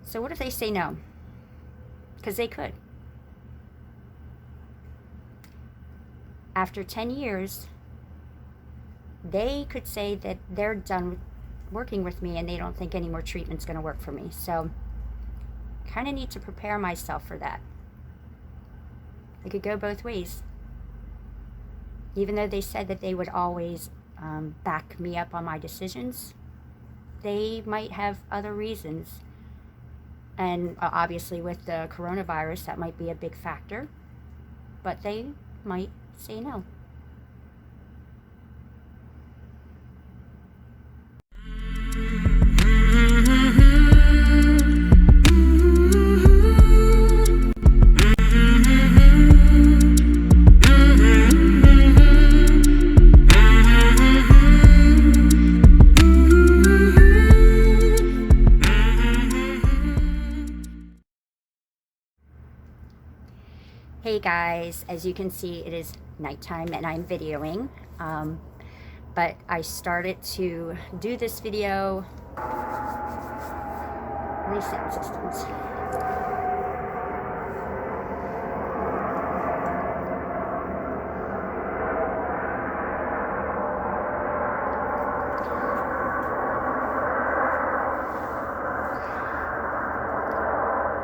So what if they say no? Because they could. After 10 years, they could say that they're done with working with me and they don't think any more treatment's going to work for me. So kind of need to prepare myself for that. It could go both ways. Even though they said that they would always back me up on my decisions, they might have other reasons. And obviously with the coronavirus, that might be a big factor, but they might say no. Hey guys, as you can see, it is nighttime and I'm videoing, but I started to do this video. Reset systems.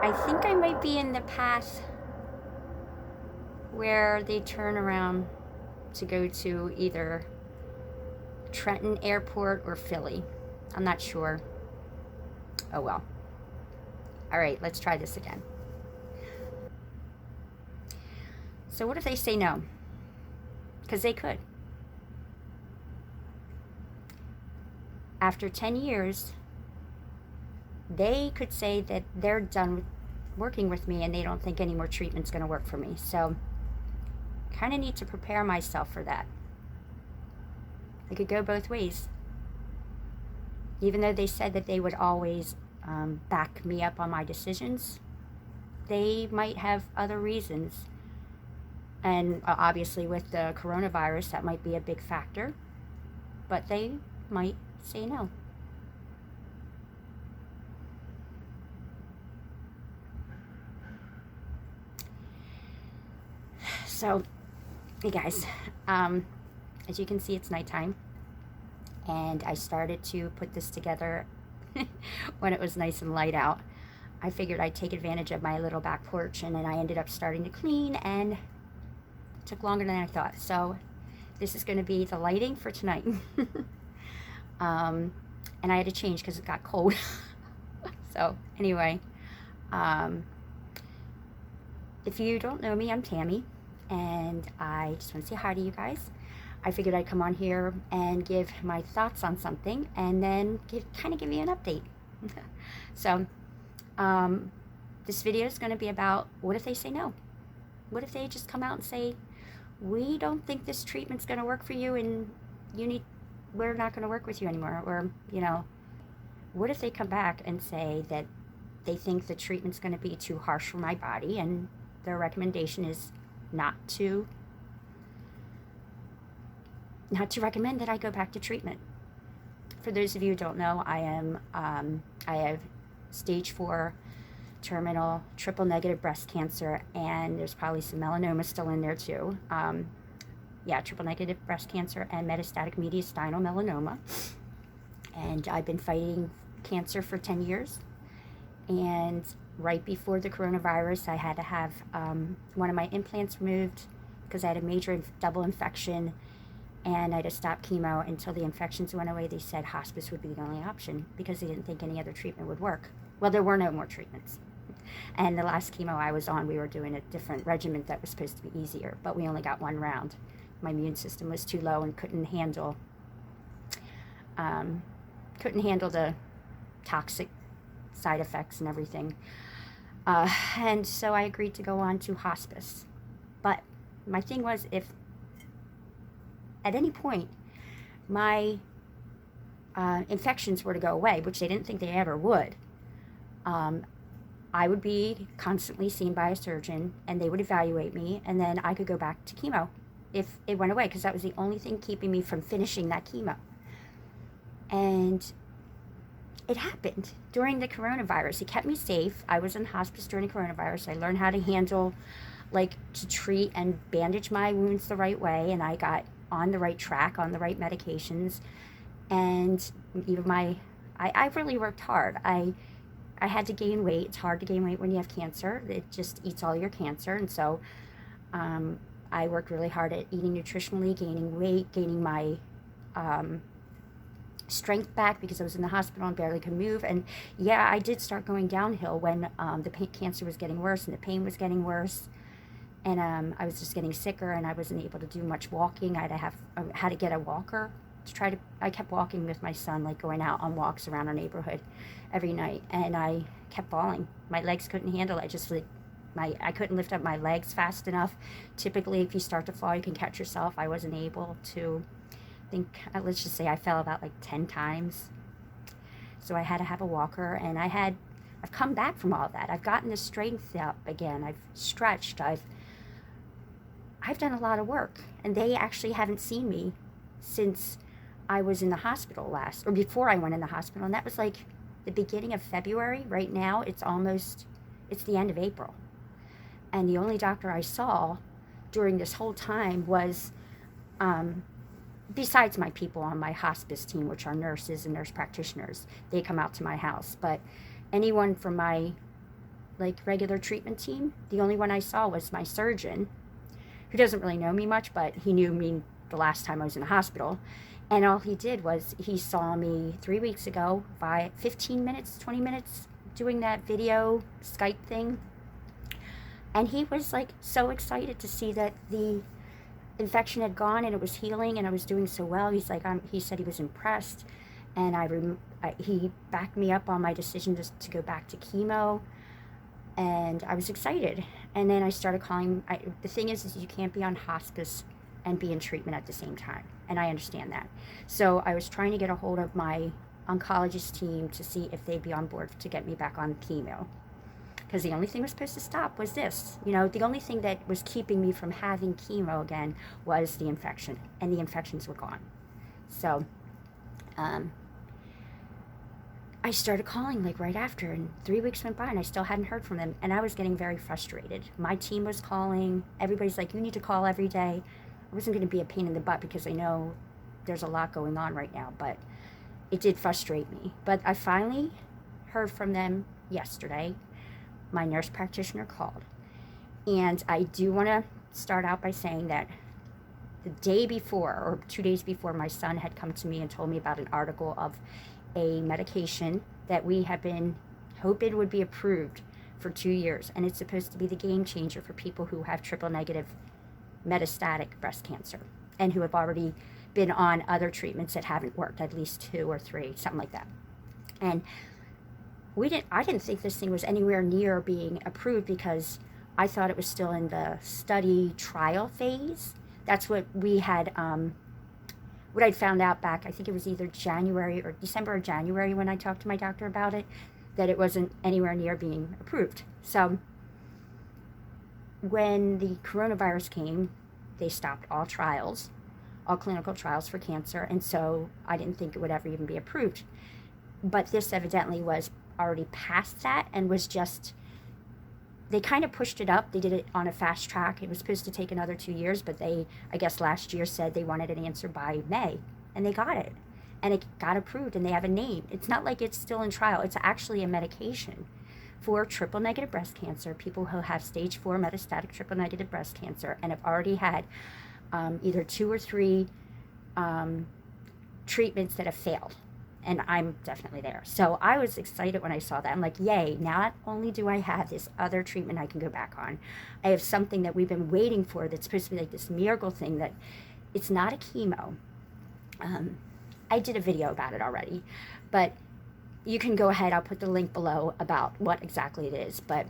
I think I might be in the path where they turn around to go to either Trenton Airport or Philly. I'm not sure. Oh well. All right, let's try this again. So what if they say no? Because they could. After 10 years, they could say that they're done with working with me and they don't think any more treatment's going to work for me. So kind of need to prepare myself for that. It could go both ways. Even though they said that they would always back me up on my decisions, they might have other reasons. And obviously with the coronavirus, that might be a big factor, but they might say no. So, hey guys, as you can see, it's nighttime, and I started to put this together when it was nice and light out. I figured I'd take advantage of my little back porch, and then I ended up starting to clean, and it took longer than I thought. So this is going to be the lighting for tonight. And I had to change because it got cold. So anyway, if you don't know me, I'm Tammy, and I just want to say hi to you guys. I figured I'd come on here and give my thoughts on something, and then kind of give you an update. So this video is going to be about, what if they say no? What if they just come out and say, we don't think this treatment's going to work for you, and we're not going to work with you anymore? Or, you know, what if they come back and say that they think the treatment's going to be too harsh for my body, and their recommendation is not to recommend that I go back to treatment. For those of you who don't know, I have stage 4 terminal triple negative breast cancer, and there's probably some melanoma still in there too. Yeah, triple negative breast cancer and metastatic mediastinal melanoma. And I've been fighting cancer for 10 years. And right before the coronavirus, I had to have one of my implants removed because I had a major double infection, and I had to stop chemo until the infections went away. They said hospice would be the only option because they didn't think any other treatment would work. Well, there were no more treatments. And the last chemo I was on, we were doing a different regimen that was supposed to be easier, but we only got one round. My immune system was too low and couldn't handle the toxic side effects and everything. And so I agreed to go on to hospice. But my thing was, if at any point my infections were to go away, which they didn't think they ever would, I would be constantly seen by a surgeon, and they would evaluate me, and then I could go back to chemo if it went away, because that was the only thing keeping me from finishing that chemo. And it happened during the coronavirus. It kept me safe. I was in hospice during the coronavirus. I learned how to handle, like, to treat and bandage my wounds the right way, and I got on the right track, on the right medications, and even I really worked hard. I had to gain weight. It's hard to gain weight when you have cancer. It just eats all your cancer, and so I worked really hard at eating nutritionally, gaining weight, gaining my strength back because I was in the hospital and barely could move. And yeah, I did start going downhill when the cancer was getting worse and the pain was getting worse, and I was just getting sicker, and I wasn't able to do much walking. I had to get a walker to try to. I kept walking with my son, like going out on walks around our neighborhood every night, and I kept falling. My legs couldn't handle it. I couldn't lift up my legs fast enough. Typically, if you start to fall, you can catch yourself. I wasn't able to. Let's just say I fell about like 10 times. So I had to have a walker, and I've come back from all that. I've gotten the strength up again. I've stretched. I've done a lot of work, and they actually haven't seen me since I was in the hospital last, or before I went in the hospital, and that was like the beginning of February. Right now, it's the end of April. And the only doctor I saw during this whole time was, besides my people on my hospice team, which are nurses and nurse practitioners, they come out to my house. But anyone from my regular treatment team, the only one I saw was my surgeon, who doesn't really know me much, but he knew me the last time I was in the hospital. And all he did was he saw me 3 weeks ago by 15 minutes, 20 minutes doing that video Skype thing. And he was like so excited to see that the infection had gone and it was healing and I was doing so well. He said he was impressed, and he backed me up on my decision to go back to chemo, and I was excited. And then I started calling. The thing is you can't be on hospice and be in treatment at the same time, and I understand that. So I was trying to get a hold of my oncologist team to see if they'd be on board to get me back on chemo, because the only thing was supposed to stop was this. The only thing that was keeping me from having chemo again was the infection, and the infections were gone. So I started calling right after, and 3 weeks went by and I still hadn't heard from them, and I was getting very frustrated. My team was calling. Everybody's like, you need to call every day. I wasn't going to be a pain in the butt because I know there's a lot going on right now, but it did frustrate me. But I finally heard from them yesterday. My nurse practitioner called, and I do want to start out by saying that the day before, or 2 days before, my son had come to me and told me about an article of a medication that we have been hoping would be approved for 2 years, and it's supposed to be the game changer for people who have triple negative metastatic breast cancer and who have already been on other treatments that haven't worked, at least 2 or 3, something like that. And I didn't think this thing was anywhere near being approved because I thought it was still in the study trial phase. That's what we had, what I'd found out back, I think it was either January or December or January when I talked to my doctor about it, that it wasn't anywhere near being approved. So when the coronavirus came, they stopped all trials, all clinical trials for cancer, and so I didn't think it would ever even be approved. But this evidently was already past that and was just, they kind of pushed it up. They did it on a fast track. It was supposed to take another 2 years, but they, I guess last year, said they wanted an answer by May, and they got it. And it got approved, and they have a name. It's not like it's still in trial. It's actually a medication for triple negative breast cancer, people who have stage 4 metastatic triple negative breast cancer and have already had either 2 or 3 treatments that have failed. And I'm definitely there. So I was excited when I saw that. I'm like, yay, not only do I have this other treatment I can go back on, I have something that we've been waiting for that's supposed to be like this miracle thing, that it's not a chemo. I did a video about it already, but you can go ahead. I'll put the link below about what exactly it is. But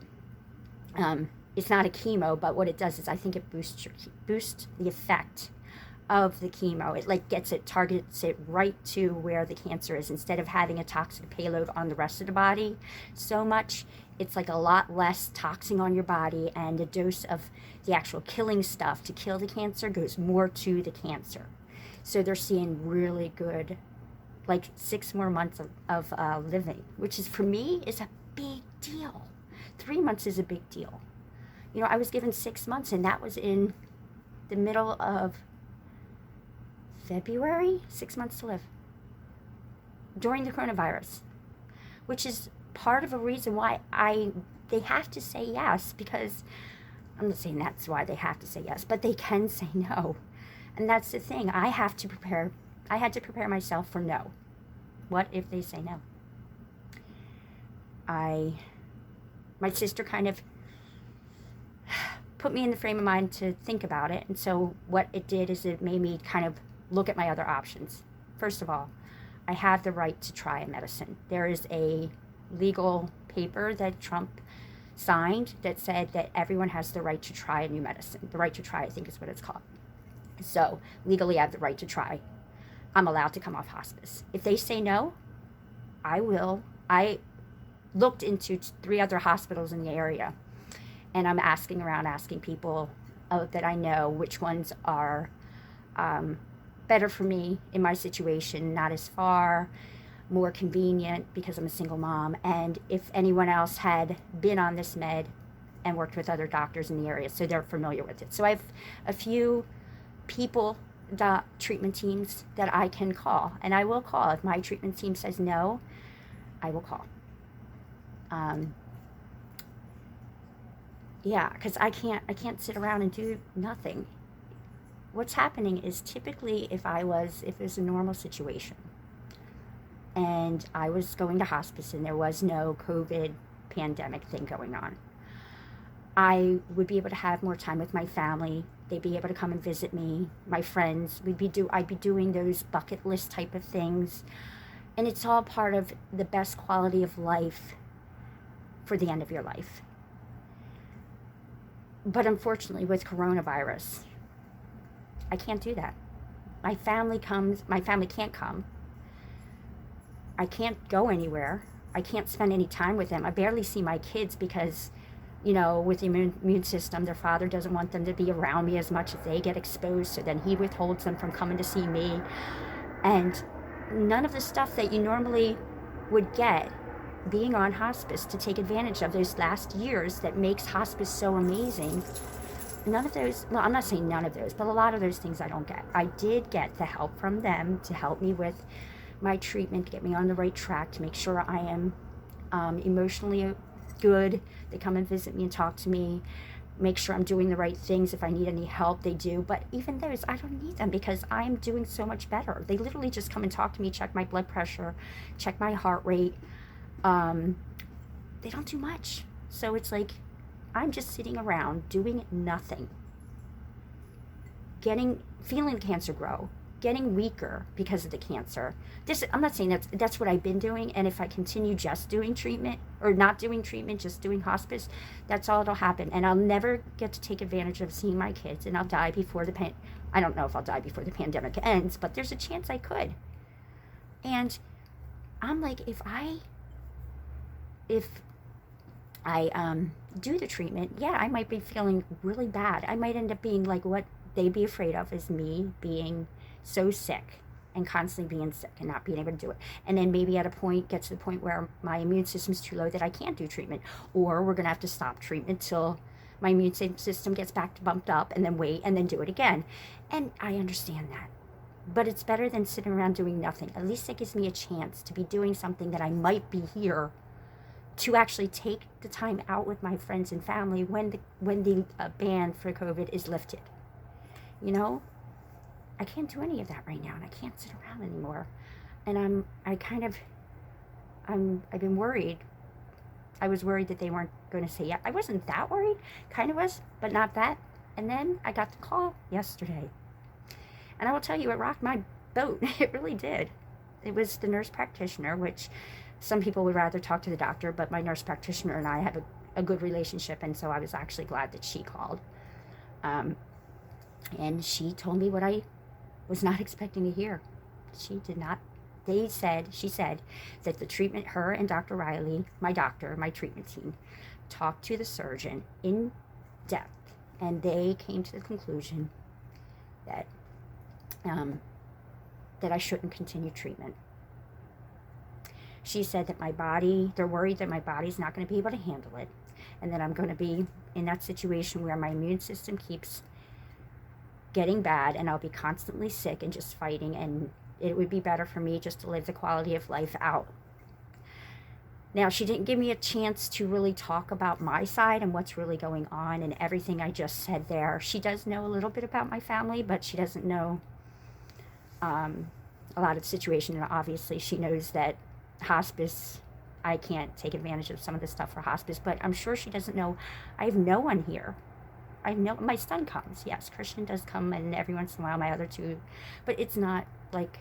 it's not a chemo, but what it does is I think it boosts the effect of the chemo. It targets it right to where the cancer is, instead of having a toxic payload on the rest of the body so much. It's like a lot less toxin on your body, and the dose of the actual killing stuff to kill the cancer goes more to the cancer. So they're seeing really good like 6 more months of living, which is, for me, is a big deal. 3 months is a big deal. You know, I was given 6 months, and that was in the middle of February, 6 months to live, during the coronavirus, which is part of a reason why they have to say yes, because I'm not saying that's why they have to say yes, but they can say no. And that's the thing. I had to prepare myself for no. What if they say no? My sister kind of put me in the frame of mind to think about it. And so what it did is it made me kind of look at my other options. First of all, I have the right to try a medicine. There is a legal paper that Trump signed that said that everyone has the right to try a new medicine. The right to try, I think, is what it's called. So legally, I have the right to try. I'm allowed to come off hospice. If they say no, I will. I looked into 3 other hospitals in the area, and I'm asking around, asking people that I know which ones are better for me in my situation, not as far, more convenient because I'm a single mom, and if anyone else had been on this med and worked with other doctors in the area, so they're familiar with it. So I have a few people, treatment teams that I can call, and I will call. If my treatment team says no, I will call. Yeah, because I can't sit around and do nothing. What's happening is, typically if it was a normal situation and I was going to hospice and there was no COVID pandemic thing going on, I would be able to have more time with my family. They'd be able to come and visit me, my friends. I'd be doing those bucket list type of things. And it's all part of the best quality of life for the end of your life. But unfortunately, with coronavirus, I can't do that. My family can't come. I can't go anywhere. I can't spend any time with them. I barely see my kids because, you know, with the immune system, their father doesn't want them to be around me as much if they get exposed, so then he withholds them from coming to see me. And none of the stuff that you normally would get being on hospice, to take advantage of those last years that makes hospice so amazing, none of those, well, I'm not saying none of those, but a lot of those things I don't get. I did get the help from them to help me with my treatment, get me on the right track, to make sure I am emotionally good. They come and visit me and talk to me, make sure I'm doing the right things. If I need any help, they do. But even those, I don't need them because I'm doing so much better. They literally just come and talk to me, check my blood pressure, check my heart rate. They don't do much. So it's like I'm just sitting around doing nothing, feeling the cancer grow, getting weaker because of the cancer. I'm not saying that's what I've been doing, and if I continue just doing treatment, or not doing treatment, just doing hospice, that's all that'll happen. And I'll never get to take advantage of seeing my kids, and I'll die before I don't know if I'll die before the pandemic ends, but there's a chance I could. And I'm like, if I do the treatment, yeah, I might be feeling really bad. I might end up being like what they'd be afraid of, is me being so sick and constantly being sick and not being able to do it. And then maybe get to the point where my immune system's too low that I can't do treatment. Or we're going to have to stop treatment till my immune system gets back to bumped up, and then wait and then do it again. And I understand that. But it's better than sitting around doing nothing. At least it gives me a chance to be doing something that I might be here to actually take the time out with my friends and family when the ban for COVID is lifted. You know, I can't do any of that right now, and I can't sit around anymore. And I've been worried. I was worried that they weren't going to say yeah. I wasn't that worried, kind of was, but not that. And then I got the call yesterday. And I will tell you, it rocked my boat. It really did. It was the nurse practitioner, which some people would rather talk to the doctor, but my nurse practitioner and I have a good relationship, and so I was actually glad that she called. And she told me what I was not expecting to hear. She said that the treatment, her and Dr. Riley, my doctor, my treatment team, talked to the surgeon in depth, and they came to the conclusion that I shouldn't continue treatment. She said that my body, they're worried that my body's not going to be able to handle it, and that I'm going to be in that situation where my immune system keeps getting bad and I'll be constantly sick and just fighting, and it would be better for me just to live the quality of life out. Now, she didn't give me a chance to really talk about my side and what's really going on and everything I just said there. She does know a little bit about my family, but she doesn't know a lot of the situation. And obviously, she knows that hospice, I can't take advantage of some of the stuff for hospice, but I'm sure she doesn't know I have no one here. I know my son comes. Yes, Christian does come, and every once in a while my other two, but it's not like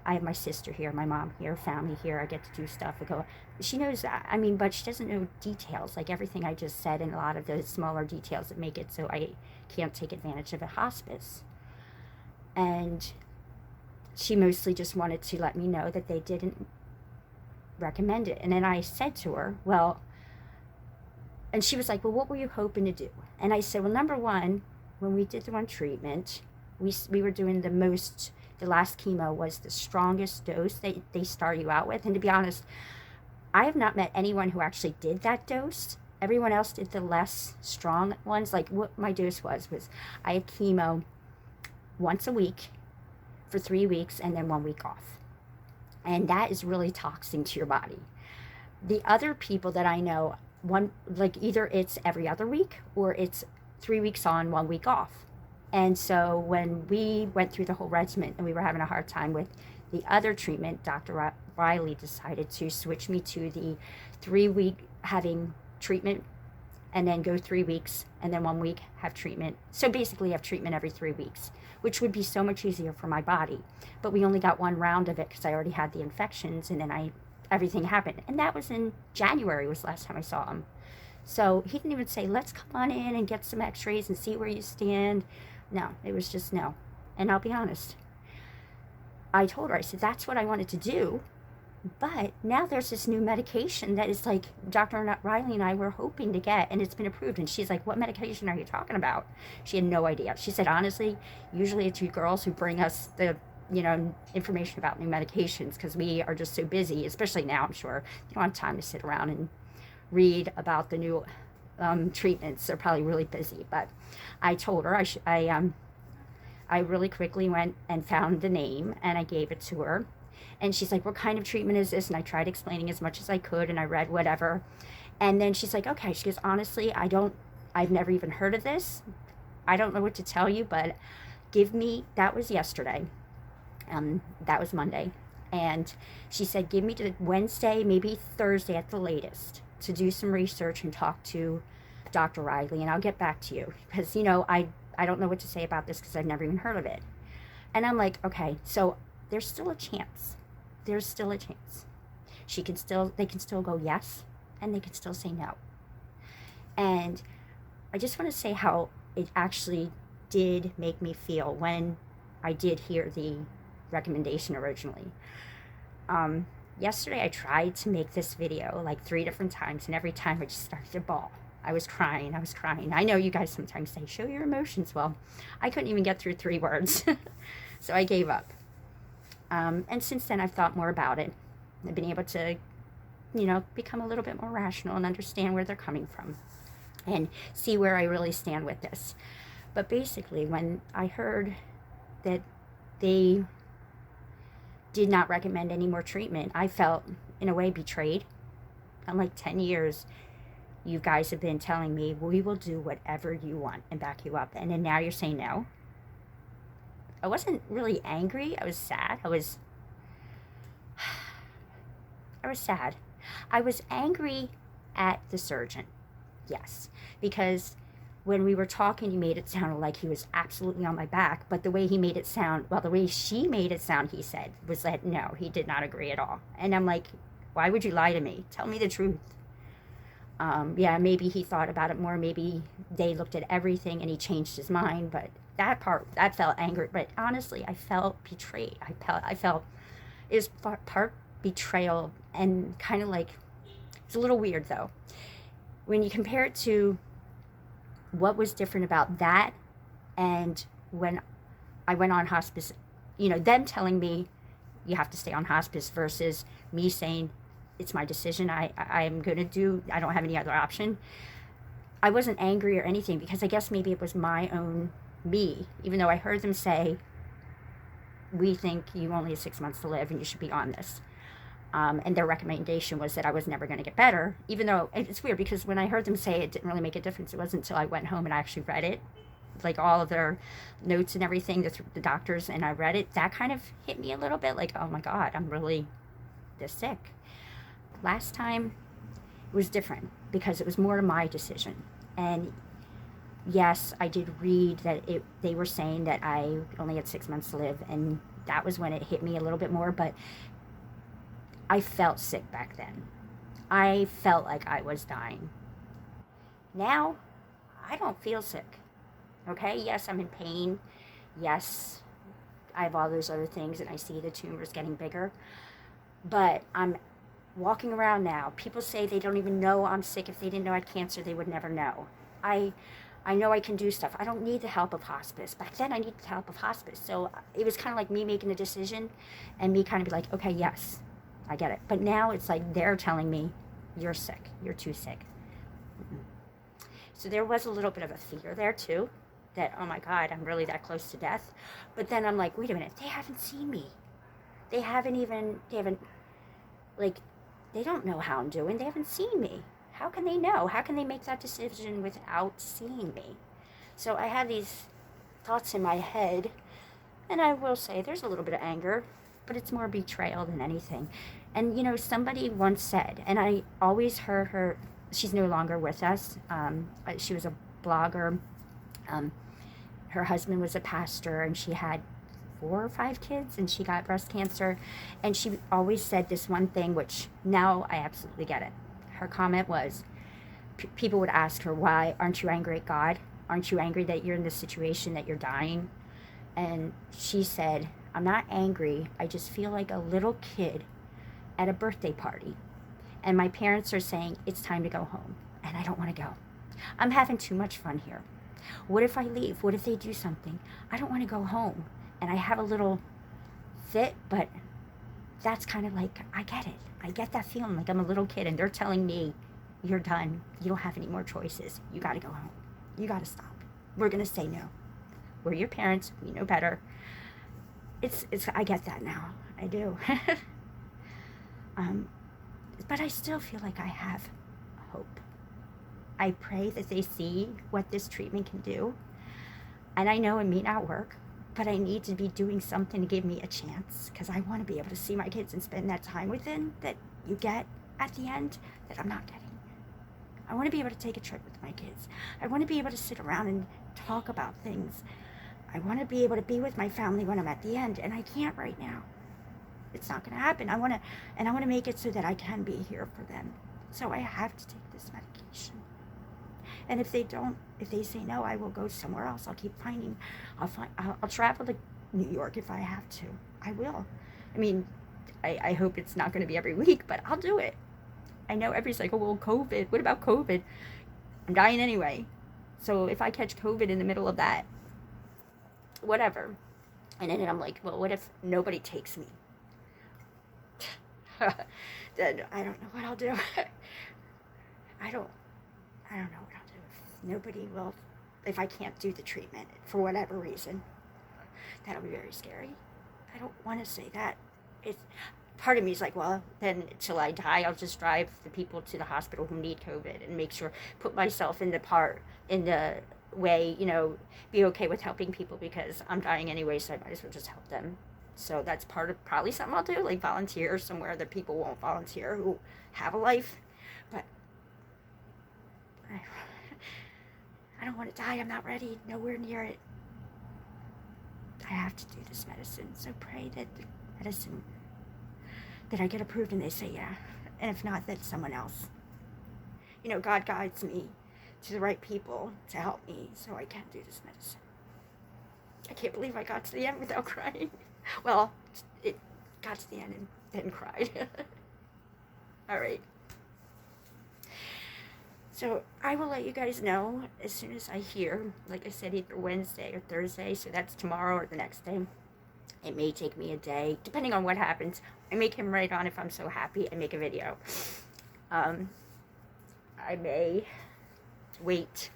I have my sister here, my mom here, family here. I get to do stuff. I go. She knows that. I mean, but she doesn't know details, like everything I just said, and a lot of those smaller details that make it so I can't take advantage of a hospice. And she mostly just wanted to let me know that they didn't recommend it. And then I said to her, well, and she was like, well, what were you hoping to do? And I said, well, number one, when we did the one treatment, we were doing the last chemo was the strongest dose they start you out with. And to be honest, I have not met anyone who actually did that dose. Everyone else did the less strong ones. Like what my dose was I had chemo once a week for 3 weeks and then 1 week off. And that is really taxing to your body. The other people that I know, either it's every other week or it's 3 weeks on, 1 week off. And so when we went through the whole regimen and we were having a hard time with the other treatment, Dr. Riley decided to switch me to the 3 week having treatment and then go 3 weeks and then 1 week have treatment. So basically have treatment every 3 weeks, which would be so much easier for my body. But we only got one round of it because I already had the infections, and then everything happened. And that was in January was the last time I saw him. So he didn't even say, let's come on in and get some x-rays and see where you stand. No, it was just no. And I'll be honest, I told her, I said, that's what I wanted to do. But now there's this new medication that is like Dr. Riley and I were hoping to get, and it's been approved. And she's like, what medication are you talking about? She had no idea. She said, honestly, usually it's you girls who bring us the information about new medications because we are just so busy, especially now, I'm sure. You don't have time to sit around and read about the new treatments. They're probably really busy. But I told her I really quickly went and found the name and I gave it to her. And she's like, what kind of treatment is this? And I tried explaining as much as I could, and I read whatever. And then she's like, okay. She goes, honestly, I've never even heard of this. I don't know what to tell you, but that was yesterday. That was Monday. And she said, give me to Wednesday, maybe Thursday at the latest, to do some research and talk to Dr. Riley, and I'll get back to you. Because, I don't know what to say about this because I've never even heard of it. And I'm like, okay, so there's still a chance. There's still a chance. They can still go yes, and they can still say no. And I just want to say how it actually did make me feel when I did hear the recommendation originally. Yesterday I tried to make this video like 3 different times, and every time I just started to bawl. I was crying. I know you guys sometimes say, show your emotions. Well, I couldn't even get through 3 words. So I gave up. And since then, I've thought more about it. I've been able to, become a little bit more rational and understand where they're coming from and see where I really stand with this. But basically, when I heard that they did not recommend any more treatment, I felt, in a way, betrayed. I'm like, 10 years, you guys have been telling me, we will do whatever you want and back you up. And then now you're saying no. I wasn't really angry. I was sad. I was sad. I was angry at the surgeon. Yes. Because when we were talking, he made it sound like he was absolutely on my back. But the way he made it sound, the way she made it sound, he said, was that no, he did not agree at all. And I'm like, why would you lie to me? Tell me the truth. Yeah, maybe he thought about it more. Maybe they looked at everything and he changed his mind. But that felt angry. But honestly, I felt betrayed. I felt it was part betrayal, and kind of like, it's a little weird though. When you compare it to what was different about that and when I went on hospice, them telling me you have to stay on hospice versus me saying, it's my decision, I'm going to do, I don't have any other option. I wasn't angry or anything, because I guess maybe it was my own me, even though I heard them say, we think you only have 6 months to live and you should be on this. And their recommendation was that I was never going to get better, even though it's weird, because when I heard them say it didn't really make a difference. It wasn't until I went home and I actually read it, like all of their notes and everything, the doctors, and I read it, that kind of hit me a little bit, like, oh my God, I'm really this sick. Last time it was different, because it was more my decision. And yes, I did read that they were saying that I only had 6 months to live, and that was when it hit me a little bit more, but I felt sick back then. I felt like I was dying. Now, I don't feel sick. Okay? Yes, I'm in pain. Yes, I have all those other things, and I see the tumors getting bigger. But I'm walking around now. People say they don't even know I'm sick. If they didn't know I had cancer, they would never know. I know I can do stuff. I don't need the help of hospice. Back then, I needed the help of hospice. So it was kind of like me making a decision and me kind of be like, okay, yes, I get it. But now it's like they're telling me, you're sick. You're too sick. So there was a little bit of a fear there too, that, oh my God, I'm really that close to death. But then I'm like, wait a minute, they haven't seen me. They don't know how I'm doing. They haven't seen me. How can they know? How can they make that decision without seeing me? So I have these thoughts in my head, and I will say there's a little bit of anger, but it's more betrayal than anything. And, you know, somebody once said, and I always heard her, she's no longer with us. She was a blogger. Her husband was a pastor, and she had 4 or 5 kids, and she got breast cancer. And she always said this one thing, which now I absolutely get it. Her comment was, people would ask her, why aren't you angry at God? Aren't you angry that you're in this situation, that you're dying? And she said, I'm not angry. I just feel like a little kid at a birthday party. And my parents are saying, it's time to go home. And I don't want to go. I'm having too much fun here. What if I leave? What if they do something? I don't want to go home. And I have a little fit, but that's kind of like, I get it. I get that feeling like I'm a little kid, and they're telling me, you're done. You don't have any more choices. You got to go home. You got to stop. We're going to say no. We're your parents. We know better. I get that now. I do. But I still feel like I have hope. I pray that they see what this treatment can do. And I know it may not work, but I need to be doing something to give me a chance, because I want to be able to see my kids and spend that time with them that you get at the end that I'm not getting. I want to be able to take a trip with my kids. I want to be able to sit around and talk about things. I want to be able to be with my family when I'm at the end, and I can't right now. It's not going to happen. I want to make it so that I can be here for them. So I have to take this medication. And if they say no, I will go somewhere else. I'll keep finding. I'll travel to New York if I have to. I will. I mean, I hope it's not going to be every week, but I'll do it. I know everybody's like, oh, well, COVID. What about COVID? I'm dying anyway. So if I catch COVID in the middle of that, whatever. And then I'm like, well, what if nobody takes me? Then I don't know what I'll do. I don't know what I'll do. If nobody will, if I can't do the treatment for whatever reason, that'll be very scary. I don't want to say that. Part of me is like, well, then till I die, I'll just drive the people to the hospital who need COVID and make sure, put myself in the way, you know, be okay with helping people, because I'm dying anyway, so I might as well just help them. So that's probably something I'll do, like volunteer somewhere that people won't volunteer who have a life. But I don't want to die. I'm not ready. Nowhere near it. I have to do this medicine. So pray that the medicine, that I get approved and they say yeah. And if not, that someone else. You know, God guides me to the right people to help me so I can do this medicine. I can't believe I got to the end without crying. Well, it got to the end and then cried. All right. So I will let you guys know as soon as I hear, like I said, either Wednesday or Thursday, so that's tomorrow or the next day. It may take me a day, depending on what happens. I may come right on if I'm so happy and make a video. I may wait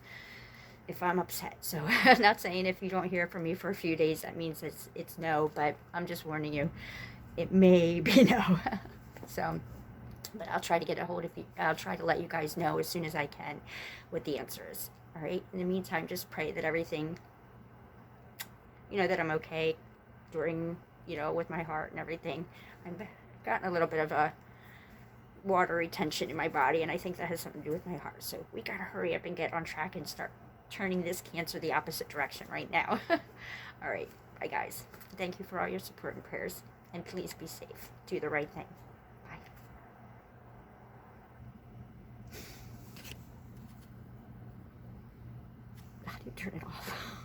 if I'm upset. So I'm not saying if you don't hear from me for a few days, that means it's no, but I'm just warning you. It may be no. So, but I'll try to get a hold of you. I'll try to let you guys know as soon as I can what the answer is. All right. In the meantime, just pray that everything, that I'm okay during, with my heart and everything. I've gotten a little bit of a watery tension in my body, and I think that has something to do with my heart. So we gotta hurry up and get on track and start turning this cancer the opposite direction right now. All right. Bye, guys. Thank you for all your support and prayers. And please be safe. Do the right thing. Bye. How do you turn it off?